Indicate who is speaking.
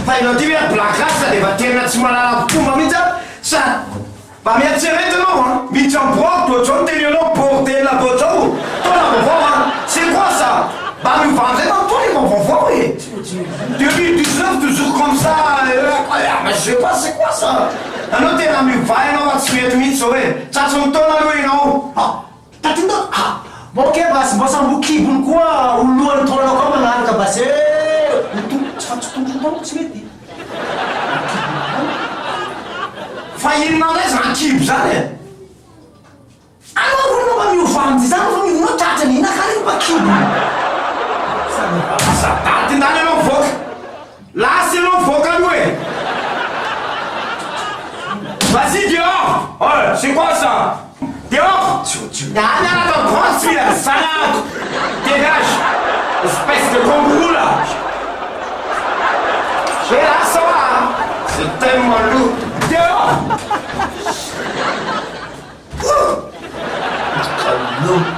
Speaker 1: Hainao ty hoe blakasa de fa tena tsy manala fomba mihitsy sa mba miatsereto anao a mihitsy amboako toatrao ny teny anao bordel toatrao tona vaovao c'est quoi ça mba miovanzay anao tony efa vaovao e 2019 toujours comme ça mais je sais pas c'est quoi ça anao tena mivay anao fa tsy mety mihitsy zao hoe tratso mitona aloha enao
Speaker 2: tatinao moke basy mba sambokibony koa olohany taonanao koa manaraka basy tsy fatsitombonao tsy mety
Speaker 1: fa inona ndray za kibo zany e
Speaker 2: anao ronao mba miovandy zany fa mionao tratrany ina kary mba kibo
Speaker 1: daty ndany anao voaka lasy anao voaka aloha e vas-y dehors c'est quoi ça dehors dany anata grosse fille salade dégage espèce de kangourou là j'ai là ça va c'est tellement lourd dehors
Speaker 2: no